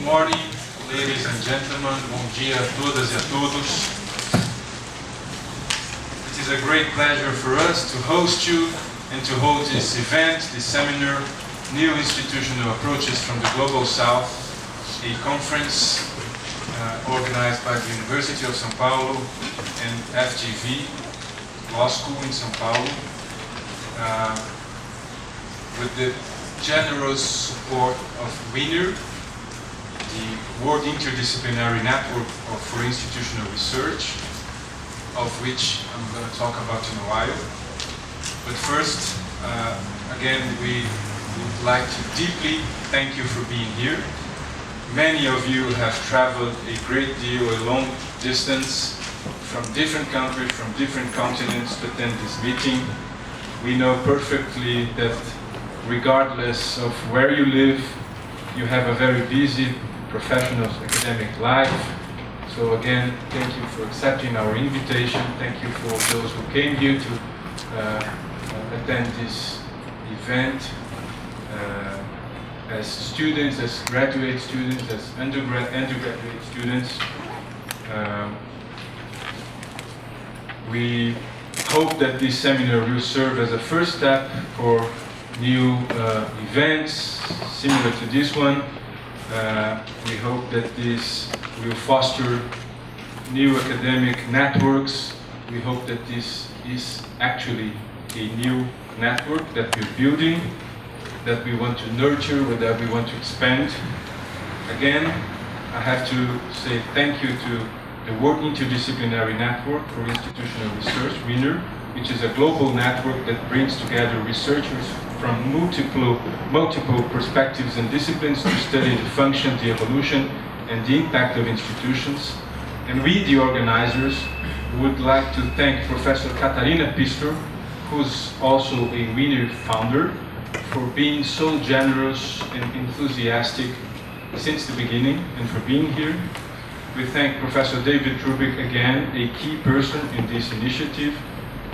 Good morning, ladies and gentlemen. Bom dia a todas e a todos. It is a great pleasure for us to host you and to hold this event, this seminar, New Institutional Approaches from the Global South, a conference organized by the University of São Paulo and FGV Law School in São Paulo, with the generous support of WINER, the World Interdisciplinary Network for Institutional Research, of which I'm going to talk about in a while. But first, again, we would like to deeply thank you for being here. Many of you have traveled a great deal, a long distance, from different countries, from different continents to attend this meeting. We know perfectly that regardless of where you live, you have a very busy professional academic life. So again, thank you for accepting our invitation. Thank you for those who came here to attend this event as students, as graduate students, as undergraduate students. We hope that this seminar will serve as a first step for new events similar to this one. We hope that this will foster new academic networks. We hope that this is actually a new network that we're building, that we want to nurture, or that we want to expand. Again, I have to say thank you to the World Interdisciplinary Network for Institutional Research, WINER, which is a global network that brings together researchers from multiple perspectives and disciplines to study the function, the evolution, and the impact of institutions. And we, the organizers, would like to thank Professor Catarina Pistor, who's also a WINER founder, for being so generous and enthusiastic since the beginning and for being here. We thank Professor David Rubin again, a key person in this initiative.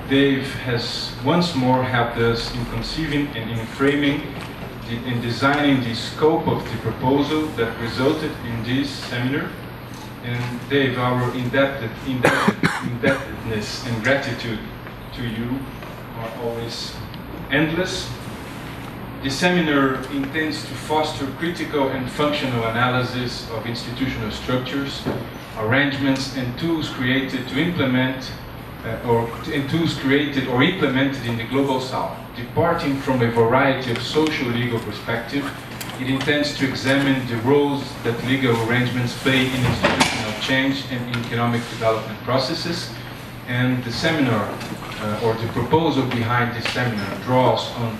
Dave has once more helped us in conceiving and in framing, in designing the scope of the proposal that resulted in this seminar. And Dave, our indebtedness and gratitude to you are always endless. The seminar intends to foster critical and functional analysis of institutional structures, arrangements, and tools created to implement or implemented in the Global South. Departing from a variety of social-legal perspectives, it intends to examine the roles that legal arrangements play in institutional change and economic development processes. And the seminar, or the proposal behind this seminar, draws on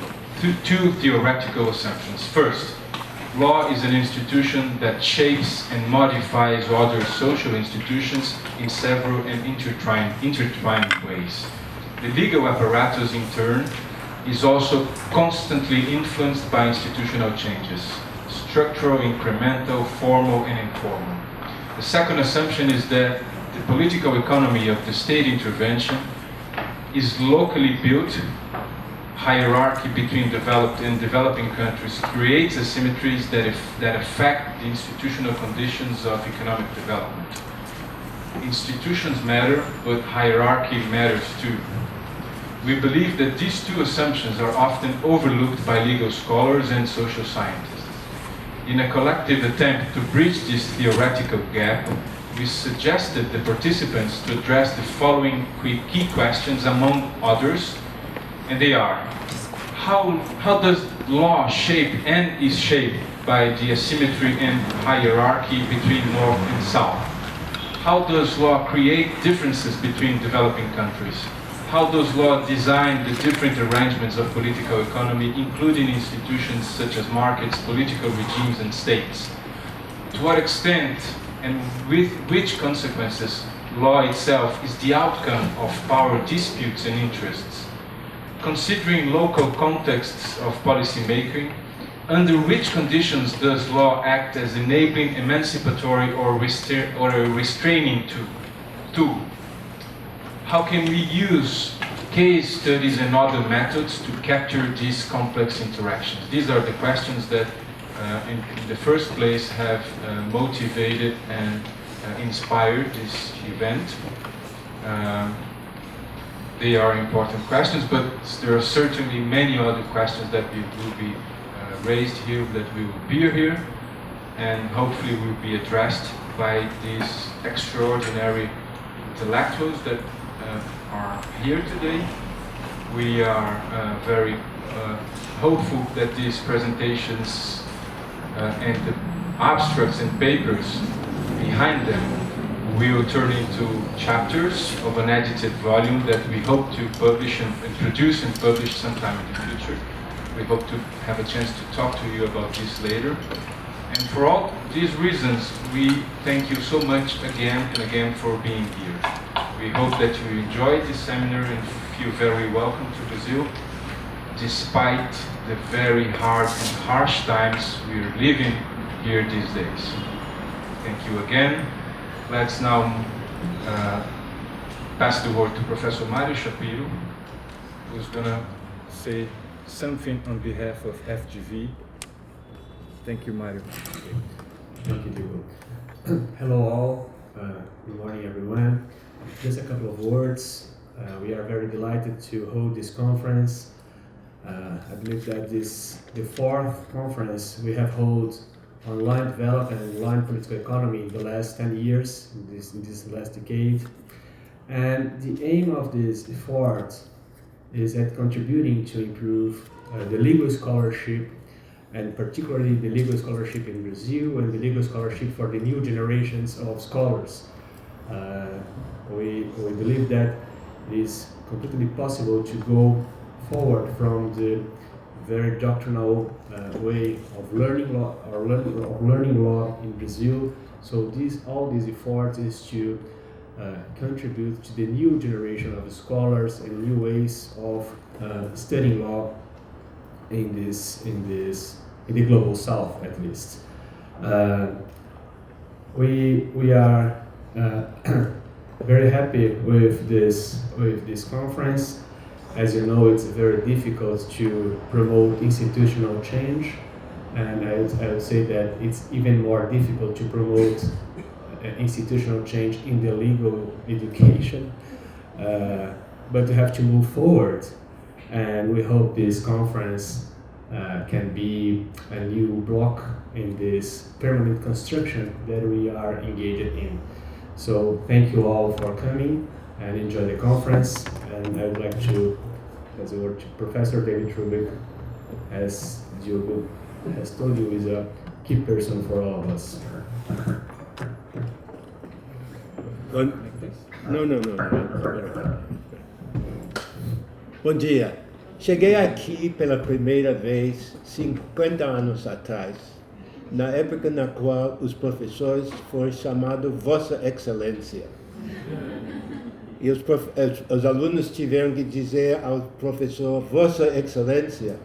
two theoretical assumptions. First, law is an institution that shapes and modifies other social institutions in several and intertwined ways. The legal apparatus, in turn, is also constantly influenced by institutional changes, structural, incremental, formal, and informal. The second assumption is that the political economy of the state intervention is locally built. Hierarchy between developed and developing countries creates asymmetries that affect the institutional conditions of economic development. Institutions matter, but hierarchy matters too. We believe that these two assumptions are often overlooked by legal scholars and social scientists. In a collective attempt to bridge this theoretical gap, we suggested the participants to address the following key questions, among others, and they are: how does law shape and is shaped by the asymmetry and hierarchy between North and South? How does law create differences between developing countries? How does law design the different arrangements of political economy, including institutions such as markets, political regimes, and states? To what extent and with which consequences law itself is the outcome of power disputes and interests? Considering local contexts of policy making, under which conditions does law act as enabling, emancipatory, or a restraining tool? How can we use case studies and other methods to capture these complex interactions? These are the questions that in the first place have motivated and inspired this event. They are important questions, but there are certainly many other questions that will be raised here, that will appear here, and hopefully will be addressed by these extraordinary intellectuals that are here today. We are very hopeful that these presentations and the abstracts and papers behind them will turn into chapters of an edited volume that we hope to publish and produce and publish sometime in the future. We hope to have a chance to talk to you about this later. And for all these reasons, we thank you so much again and again for being here. We hope that you enjoyed this seminar and feel very welcome to Brazil, despite the very hard and harsh times we are living here these days. Thank you again. Let's now pass the word to Professor Mario Shapiro, who's going to say something on behalf of FGV. Thank you, Mario. Thank you, Diego. Hello all. Good morning, everyone. Just a couple of words. We are very delighted to hold this conference. I believe that this the fourth conference we have held on line development and line political economy in the last 10 years, in this last decade. And the aim of this effort is at contributing to improve the legal scholarship, and particularly the legal scholarship in Brazil and the legal scholarship for the new generations of scholars. We believe that it is completely possible to go forward from the very doctrinal way of learning law or learning law in Brazil. So all these efforts is to contribute to the new generation of scholars and new ways of studying law in the global South, at least. We are very happy with this conference. As you know, it's very difficult to promote institutional change, and I would say that it's even more difficult to promote institutional change in the legal education. But we have to move forward, and we hope this conference can be a new block in this permanent construction that we are engaged in. So thank you all for coming and enjoy the conference. And I would like to pass the word to Professor David Rubin, as Diogo has told you, is a key person for all of us. No. Bom dia. Cheguei aqui pela primeira vez 50 anos atrás, na época na qual os professores foram chamados Vossa Excelência. E os alunos tiveram que dizer ao professor Vossa Excelência.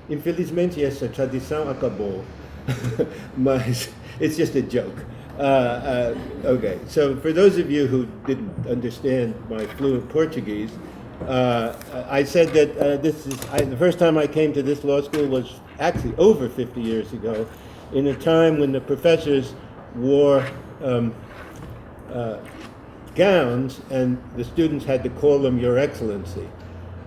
Infelizmente, essa tradição acabou. Mas it's just a joke. Okay, so for those of you who didn't understand my fluent Portuguese, I said that the first time I came to this law school was actually over 50 years ago, in a time when the professors wore gowns and the students had to call them Your Excellency.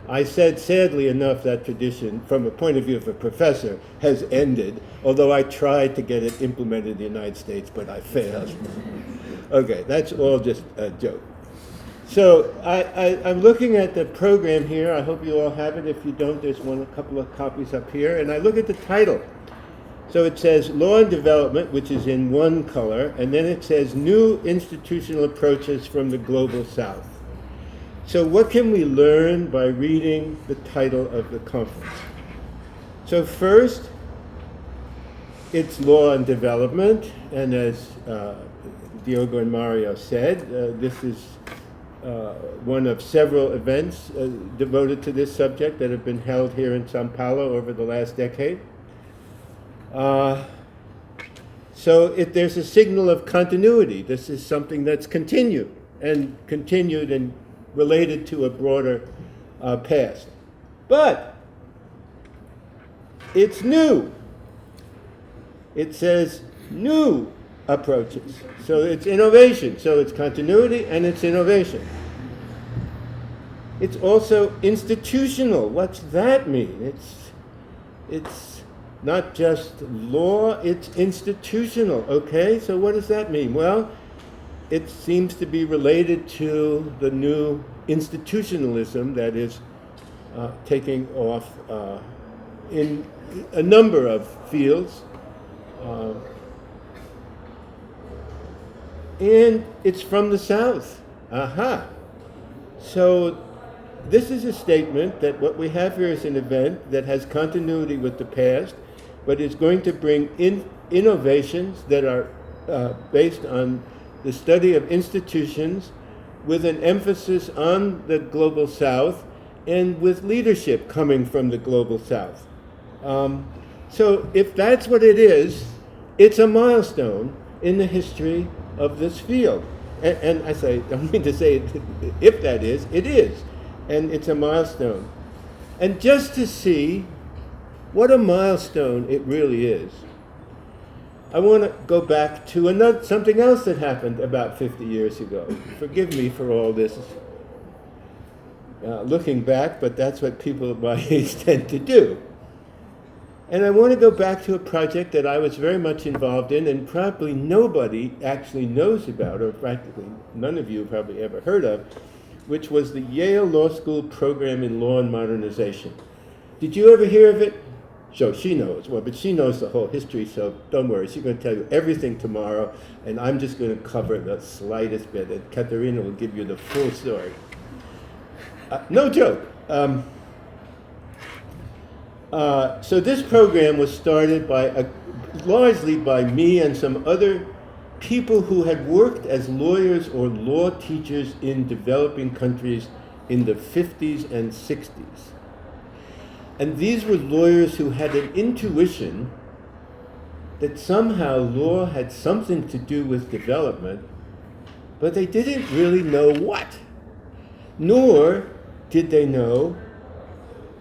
I said, sadly enough, that tradition, from a point of view of a professor, has ended, although I tried to get it implemented in the United States, but I failed. Okay, that's all just a joke. So I'm looking at the program here. I hope you all have it. If you don't, there's a couple of copies up here. And I look at the title. So it says Law and Development, which is in one color, and then it says New Institutional Approaches from the Global South. So what can we learn by reading the title of the conference? So first, it's Law and Development, and as Diogo and Mario said, this is one of several events devoted to this subject that have been held here in São Paulo over the last decade. So there's a signal of continuity. This is something that's continued and related to a broader past. But it's new. It says new approaches. So it's innovation. So it's continuity and it's innovation. It's also institutional. What's that mean? It's not just law, it's institutional. Okay, so what does that mean? Well, it seems to be related to the new institutionalism that is taking off in a number of fields. And it's from the South. Aha. So this is a statement that what we have here is an event that has continuity with the past, but is going to bring in innovations that are based on the study of institutions with an emphasis on the Global South and with leadership coming from the Global South. So if that's what it is, it's a milestone in the history of this field. And I don't mean to say if that is, it is. And it's a milestone. And just to see what a milestone it really is, I want to go back to something else that happened about 50 years ago. Forgive me for all this looking back, but that's what people of my age tend to do. And I want to go back to a project that I was very much involved in and probably nobody actually knows about, or practically none of you probably ever heard of, which was the Yale Law School program in law and modernization. Did you ever hear of it? So she knows, well, but she knows the whole history, so don't worry. She's going to tell you everything tomorrow, and I'm just going to cover the slightest bit, and Katerina will give you the full story. No joke. So this program was started largely by me and some other people who had worked as lawyers or law teachers in developing countries in the 50s and 60s. And these were lawyers who had an intuition that somehow law had something to do with development, but they didn't really know what, nor did they know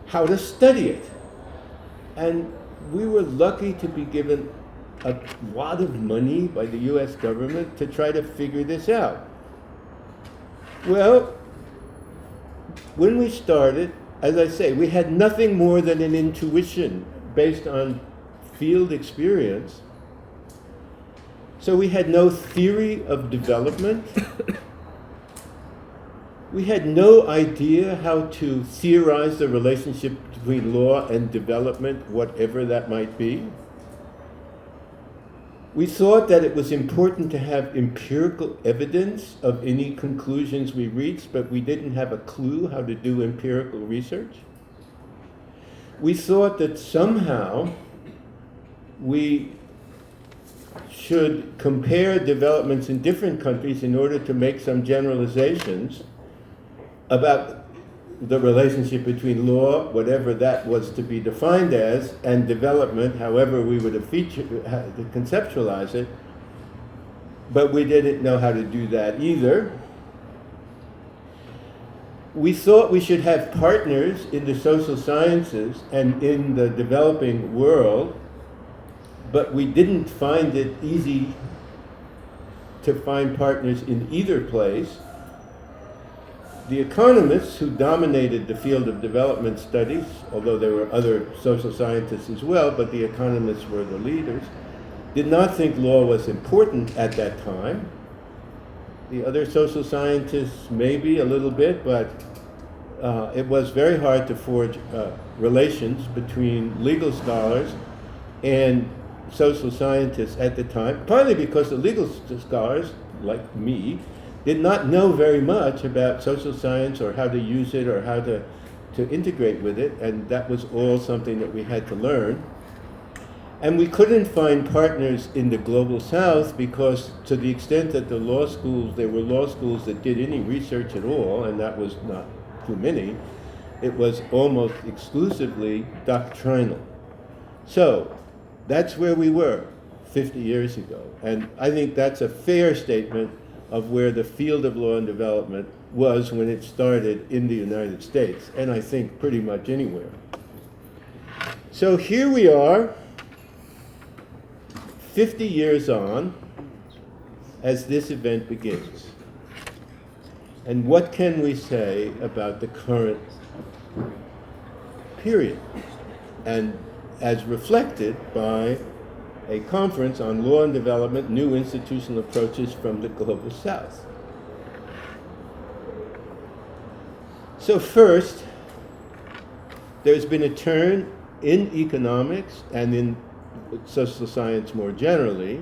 how to study it. And we were lucky to be given a lot of money by the US government to try to figure this out. Well, when we started, as I say, we had nothing more than an intuition based on field experience. So we had no theory of development. We had no idea how to theorize the relationship between law and development, whatever that might be. We thought that it was important to have empirical evidence of any conclusions we reached, but we didn't have a clue how to do empirical research. We thought that somehow we should compare developments in different countries in order to make some generalizations about the relationship between law, whatever that was to be defined as, and development, however we would have conceptualize it. But we didn't know how to do that either. We thought we should have partners in the social sciences and in the developing world, but we didn't find it easy to find partners in either place. The economists who dominated the field of development studies, although there were other social scientists as well, but the economists were the leaders, did not think law was important at that time. The other social scientists maybe a little bit, but it was very hard to forge relations between legal scholars and social scientists at the time, partly because the legal scholars, like me, did not know very much about social science or how to use it or how to integrate with it, and that was all something that we had to learn. And we couldn't find partners in the Global South because to the extent that there were law schools that did any research at all, and that was not too many, it was almost exclusively doctrinal. So that's where we were 50 years ago, and I think that's a fair statement of where the field of law and development was when it started in the United States, and I think pretty much anywhere. So here we are, 50 years on as this event begins. And what can we say about the current period? And as reflected by a conference on law and development, new institutional approaches from the Global South. So first, there's been a turn in economics and in social science more generally,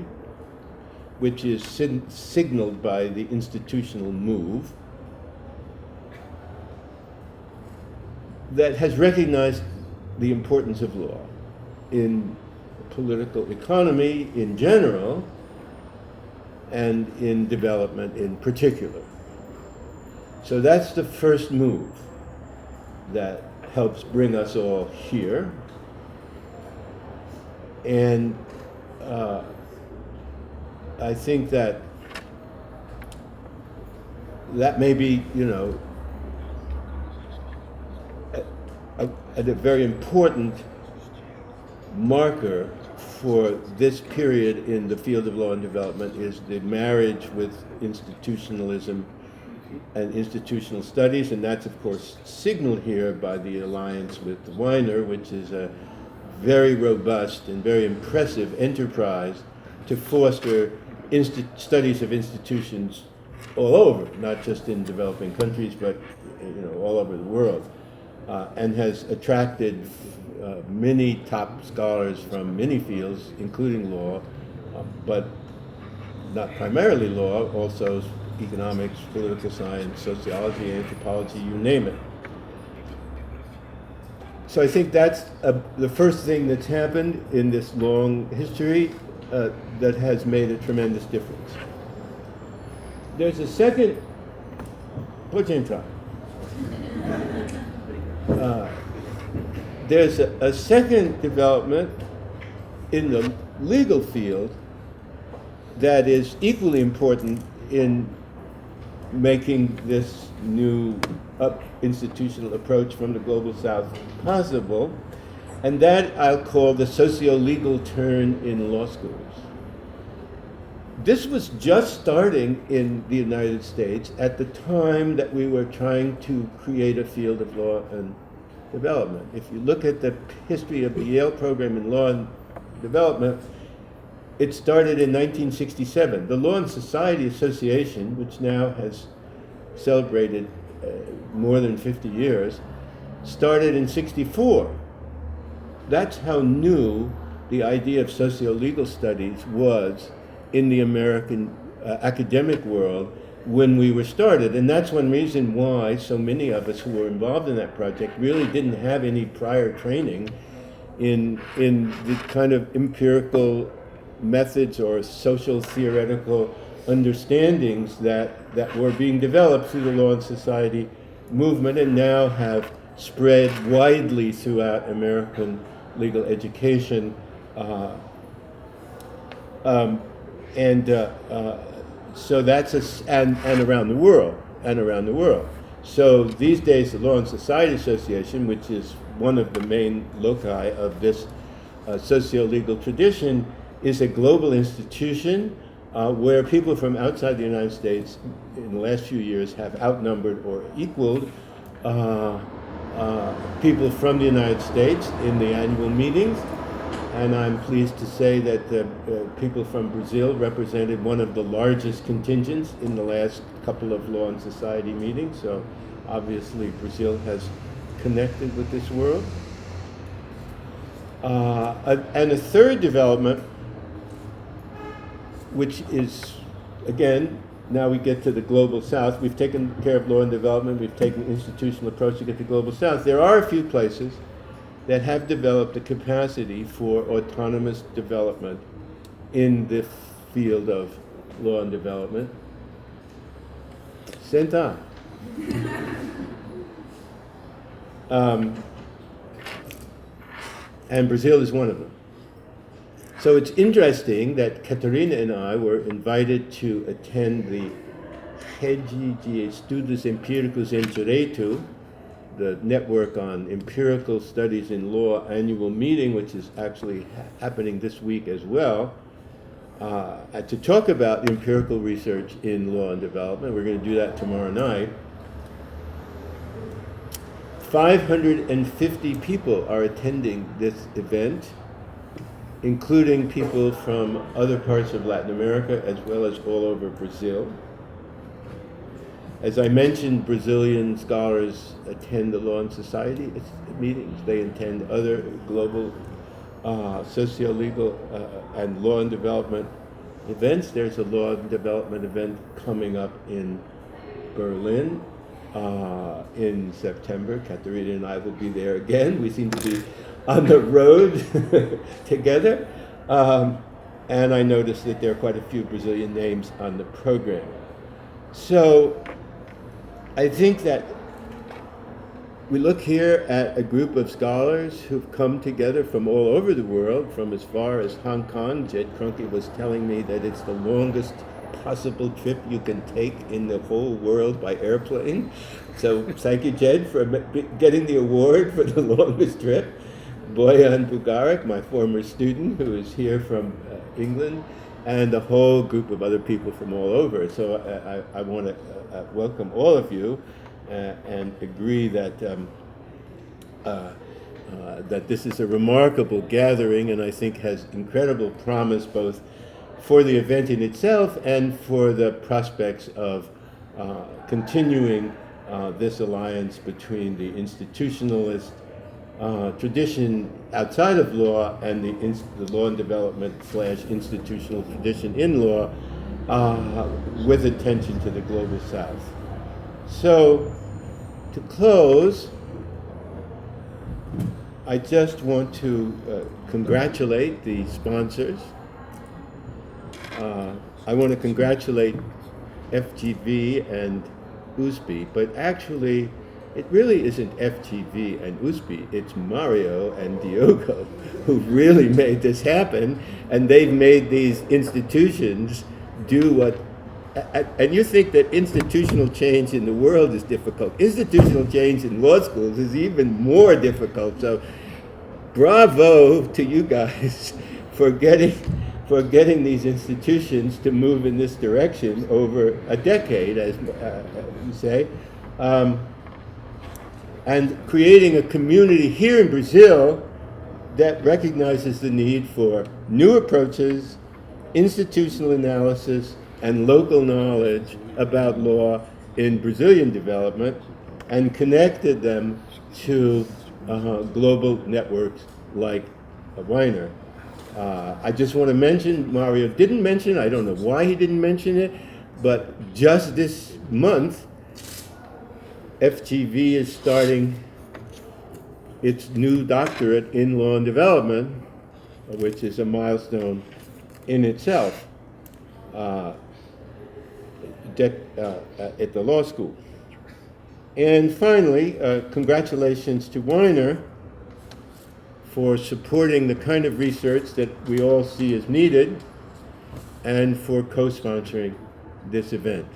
which is signaled by the institutional move, that has recognized the importance of law in political economy in general and in development in particular. So that's the first move that helps bring us all here. And I think that may be, a very important marker for this period in the field of law and development is the marriage with institutionalism and institutional studies, and that's of course signaled here by the alliance with Weiner, which is a very robust and very impressive enterprise to foster studies of institutions all over, not just in developing countries, but all over the world, and has attracted many top scholars from many fields, including law, but not primarily law, also economics, political science, sociology, anthropology, you name it. So I think that's the first thing that's happened in this long history that has made a tremendous difference. There's a second, there's a second development in the legal field that is equally important in making this new institutional approach from the Global South possible, and that I'll call the socio-legal turn in law schools. This was just starting in the United States at the time that we were trying to create a field of law and development. If you look at the history of the Yale program in law and development, it started in 1967. The Law and Society Association, which now has celebrated more than 50 years, started in 64. That's how new the idea of socio-legal studies was in the American academic world when we were started. And that's one reason why so many of us who were involved in that project really didn't have any prior training in the kind of empirical methods or social theoretical understandings that were being developed through the Law and Society movement and now have spread widely throughout American legal education so that's and around the world. So these days, the Law and Society Association, which is one of the main loci of this socio-legal tradition, is a global institution where people from outside the United States in the last few years have outnumbered or equaled people from the United States in the annual meetings. And I'm pleased to say that people from Brazil represented one of the largest contingents in the last couple of Law and Society meetings. So obviously Brazil has connected with this world. And a third development, which is, again, now we get to the Global South. We've taken care of law and development. We've taken an institutional approach to get to Global South. There are a few places that have developed a capacity for autonomous development in the field of law and development. Senta. And Brazil is one of them. So it's interesting that Catarina and I were invited to attend the Rede de Estudos Empíricos em Direito, the network on empirical studies in law annual meeting, which is actually happening this week as well. to talk about empirical research in law and development. We're going to do that tomorrow night. 550 people are attending this event, including people from other parts of Latin America as well as all over Brazil. As I mentioned, Brazilian scholars attend the Law and Society meetings. They attend other global socio-legal and law and development events. There's a law and development event coming up in Berlin in September. Katerina and I will be there again. We seem to be on the road together. And I noticed that there are quite a few Brazilian names on the program. So I think that we look here at a group of scholars who've come together from all over the world, from as far as Hong Kong. Jed Kroenke was telling me that it's the longest possible trip you can take in the whole world by airplane. So thank you, Jed, for getting the award for the longest trip. Boyan Bugarik, my former student, who is here from England, and a whole group of other people from all over. So I want to welcome all of you and agree that that this is a remarkable gathering, and I think has incredible promise both for the event in itself and for the prospects of continuing this alliance between the institutionalist tradition outside of law and the law and development / institutional tradition in law with attention to the global south. So to close, I just want to congratulate the sponsors. I want to congratulate FGV and USB, but actually it really isn't FGV and USB, it's Mario and Diogo who really made this happen, and they've made these institutions do what, and you think that institutional change in the world is difficult. Institutional change in law schools is even more difficult, so bravo to you guys for getting these institutions to move in this direction over a decade, as you say. And creating a community here in Brazil that recognizes the need for new approaches, institutional analysis, and local knowledge about law in Brazilian development, and connected them to global networks like Weiner. I just want to mention, Mario didn't mention, I don't know why he didn't mention it, but just this month, FGV is starting its new doctorate in law and development, which is a milestone in itself at the law school. And finally, congratulations to Weiner for supporting the kind of research that we all see as needed and for co-sponsoring this event.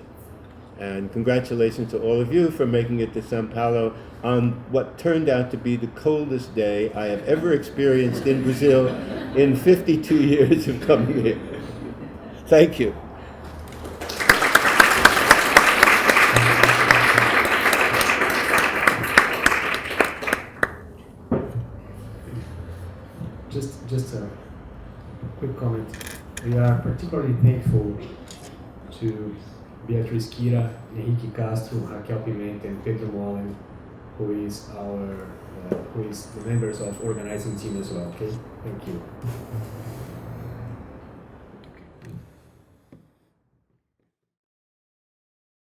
And congratulations to all of you for making it to São Paulo on what turned out to be the coldest day I have ever experienced in Brazil in 52 years of coming here. Thank you. Just a quick comment. We are particularly thankful to Beatriz Kira, Henrique Castro, Raquel Pimenta, and Pedro Mollen, who is the members of organizing team as well. Okay, thank you.